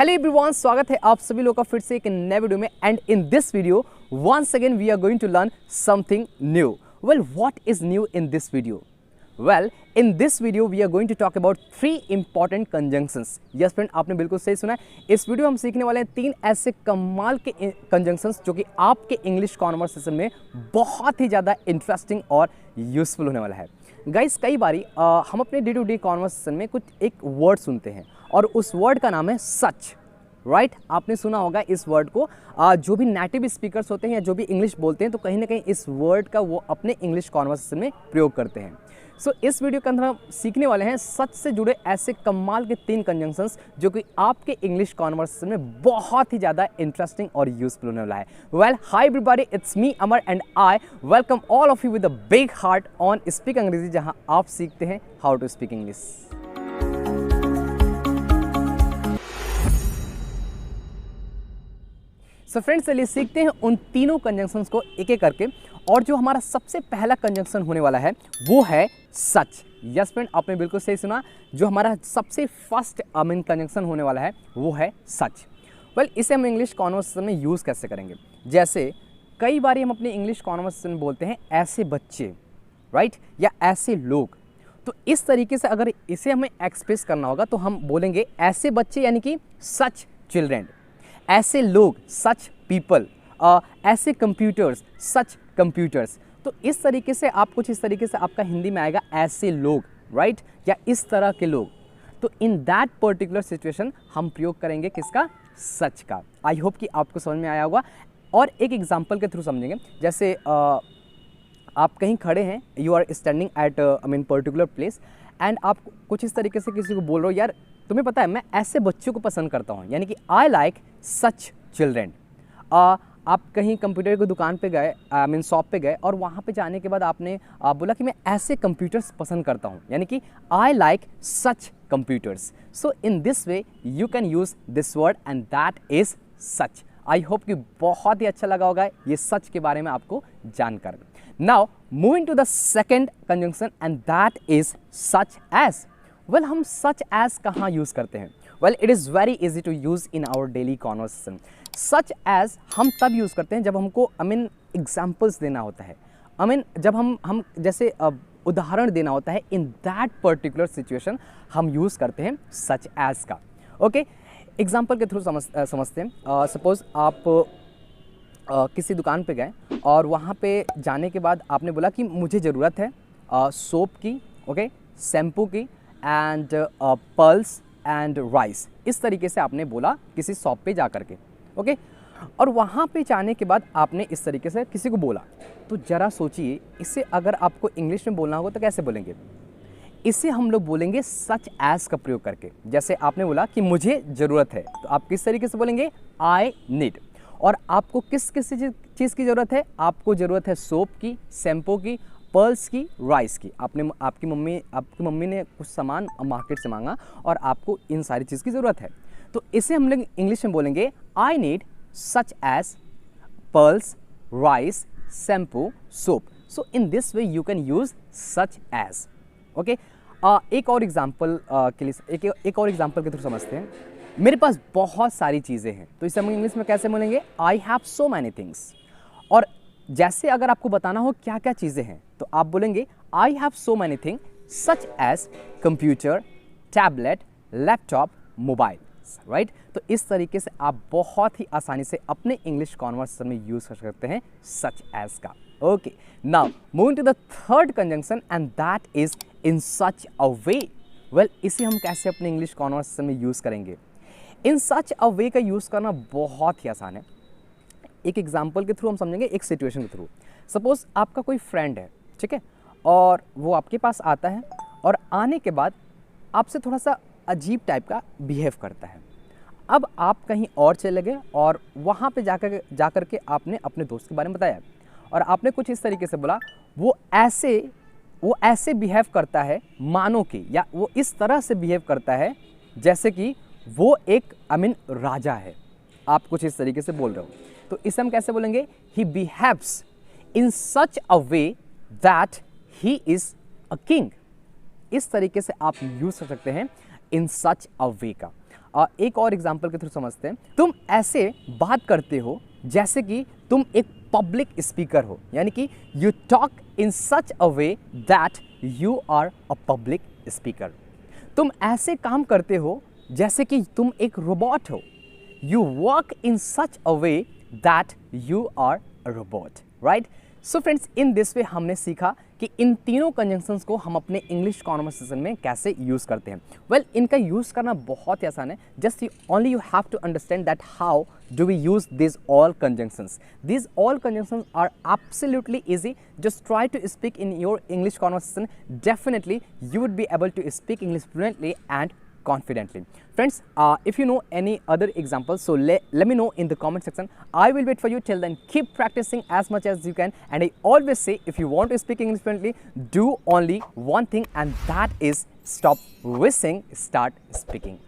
Hello everyone, स्वागत है आप सभी लोगों का फिर से एक नए वीडियो में। And in this video once again we are going to learn something new. Well, what is new in this video? Well, in this video we are going to talk about 3 important conjunctions. Yes friend, आपने बिल्कुल सही सुना है। इस video हम सीखने वाले हैं 3 ऐसे कमाल के कंजंक्शंस जो कि आपके इंग्लिश कॉन्वर्सेशन में बहुत ही ज़्यादा इंटरेस्टिंग और यूजफुल होने वाला है। गाइस, कई बारी हम अपने डे टू डे कॉन्वर्सेशन में कुछ एक वर्ड सुनते हैं और उस वर्ड का नाम है सच। राइट, आपने सुना होगा इस वर्ड को। जो भी नेटिव स्पीकर्स होते हैं या जो भी इंग्लिश बोलते हैं तो कहीं ना कहीं इस वर्ड का वो अपने इंग्लिश कॉन्वर्सेशन में प्रयोग करते हैं। सो इस वीडियो के अंदर हम सीखने वाले हैं सच से जुड़े ऐसे कमाल के 3 कंजंक्शंस जो कि आपके इंग्लिश कॉन्वर्सेशन में बहुत ही ज़्यादा इंटरेस्टिंग और यूजफुल होने वाला है। Well, hi everybody, it's me Amar and I welcome all of you with a big heart on speak Angrezi, जहां आप सीखते हैं how to speak English. So friends, चलिए सीखते हैं उन तीनों कंजंक्शंस को एक एक करके। और जो हमारा सबसे पहला कंजंक्शन होने वाला है वो है सच। यस फ्रेंड, आपने बिल्कुल सही सुना। जो हमारा सबसे फर्स्ट कंजंक्शन होने वाला है वो है सच। वेल, इसे हम इंग्लिश कॉन्वर्सेशन में यूज़ कैसे करेंगे? जैसे कई बार हम अपने इंग्लिश कॉन्वर्सेशन में बोलते हैं ऐसे बच्चे, राइट, या ऐसे लोग। तो इस तरीके से अगर इसे हमें एक्सप्रेस करना होगा तो हम बोलेंगे ऐसे बच्चे यानी कि सच चिल्ड्रेन, ऐसे लोग सच पीपल, ऐसे कंप्यूटर्स सच कंप्यूटर्स। तो इस तरीके से आप कुछ इस तरीके से आपका हिंदी में आएगा ऐसे लोग, राइट, या इस तरह के लोग। तो इन दैट पर्टिकुलर सिचुएशन हम प्रयोग करेंगे किसका? सच का। आई होप कि आपको समझ में आया होगा। और एक एग्जाम्पल के थ्रू समझेंगे। जैसे आप कहीं खड़े हैं, you are standing at particular place and आप कुछ इस तरीके से किसी को बोल रहे हो, यार तुम्हें पता है मैं ऐसे बच्चों को पसंद करता हूँ, यानी कि आई लाइक सच चिल्ड्रेन। आप कहीं कंप्यूटर की दुकान पे गए, शॉप पे गए और वहाँ पे जाने के बाद आपने बोला कि मैं ऐसे कंप्यूटर्स पसंद करता हूँ, यानी कि I like such computers. So in this way you can use this word and that is such. I hope कि बहुत ही अच्छा लगा होगा ये सच के बारे में आपको जानकर। Now moving to the second conjunction and that is such as. Well, हम सच एज कहाँ यूज़ करते हैं? Well, it is very easy to use in our daily conversation. Such as हम तब यूज़ करते हैं जब हमको एग्जाम्पल्स देना होता है। जब हम जैसे उदाहरण देना होता है, इन दैट पर्टिकुलर सिचुएशन हम यूज़ करते हैं सच एज का। ओके, एग्जाम्पल के थ्रू समझते हैं। सपोज़ आप किसी दुकान पे गए और वहाँ पे जाने के बाद आपने बोला कि मुझे ज़रूरत है सोप की, ओके, शैम्पू की एंड पर्ल्स एंड राइस। इस तरीके से आपने बोला किसी शॉप पे जा करके, ओके। और वहाँ पे जाने के बाद आपने इस तरीके से किसी को बोला। तो ज़रा सोचिए, इसे अगर आपको इंग्लिश में बोलना होगा तो कैसे बोलेंगे? इसे हम लोग बोलेंगे सच एज का प्रयोग करके। जैसे आपने बोला कि मुझे ज़रूरत है, तो आप किस तरीके से बोलेंगे? I need. और आपको किस चीज़ की ज़रूरत है? आपको ज़रूरत है सोप की, शैम्पू की, पर्ल्स की, राइस की। आपकी मम्मी ने कुछ सामान मार्केट से मांगा और आपको इन सारी चीज़ की ज़रूरत है। तो इसे हम लोग इंग्लिश में बोलेंगे I need such as pearls, rice, shampoo, soap. So in this way you can use such as. Okay, एक और एग्जाम्पल के लिए एक और एग्जाम्पल के थ्रू समझते हैं। मेरे पास बहुत सारी चीज़ें हैं, तो इसे हम इंग्लिश में कैसे बोलेंगे? I have so many things. और जैसे अगर आपको बताना हो क्या क्या चीज़ें हैं तो आप बोलेंगे I have so many thing such as computer, tablet, laptop, mobile, right. तो इस तरीके से आप बहुत ही आसानी से अपने इंग्लिश कॉन्वर्सेशन में यूज़ कर सकते हैं सच एज का। Okay, now moving to the third conjunction and that is in such a way. Well, इसे हम कैसे अपने इंग्लिश कॉन्वर्सेशन में यूज़ करेंगे? इन सच अ वे का यूज़ करना बहुत ही आसान है। एक एग्जाम्पल के थ्रू हम समझेंगे, एक सिचुएशन के थ्रू। सपोज़ आपका कोई फ्रेंड है, ठीक है, और वो आपके पास आता है और आने के बाद आपसे थोड़ा सा अजीब टाइप का बिहेव करता है। अब आप कहीं और चले गए और वहाँ पे जाकर के आपने अपने दोस्त के बारे में बताया और आपने कुछ इस तरीके से बोला, वो ऐसे बिहेव करता है मानो कि, या वो इस तरह से बिहेव करता है जैसे कि वो एक राजा है। आप कुछ इस तरीके से बोल रहे हो, तो इसे हम कैसे बोलेंगे? He behaves in such a way that he is a king. इस तरीके से आप यूज कर सकते हैं इन सच अ वे का। एक और एग्जाम्पल के थ्रू समझते हैं। तुम ऐसे बात करते हो जैसे कि तुम एक पब्लिक स्पीकर हो, यानी कि you talk in such a way that you are a public speaker. तुम ऐसे काम करते हो जैसे कि तुम एक रोबोट हो, you work in such a way that you are a robot, right. So friends, in this way हमने सीखा कि इन तीनों कंजंक्शंस को हम अपने इंग्लिश कॉन्वर्सेशन में कैसे यूज़ करते हैं। वेल, इनका यूज़ करना बहुत ही आसान है। Just only you have to understand that how do we use these all conjunctions. These all conjunctions are absolutely easy. Just try to speak in your English conversation. Definitely you would be able to speak English fluently and confidently. Friends, if you know any other examples, so let me know in the comment section. I will wait for you. Till then, keep practicing as much as you can, and I always say, if you want to speak English fluently, do only one thing, and that is stop wishing, start speaking.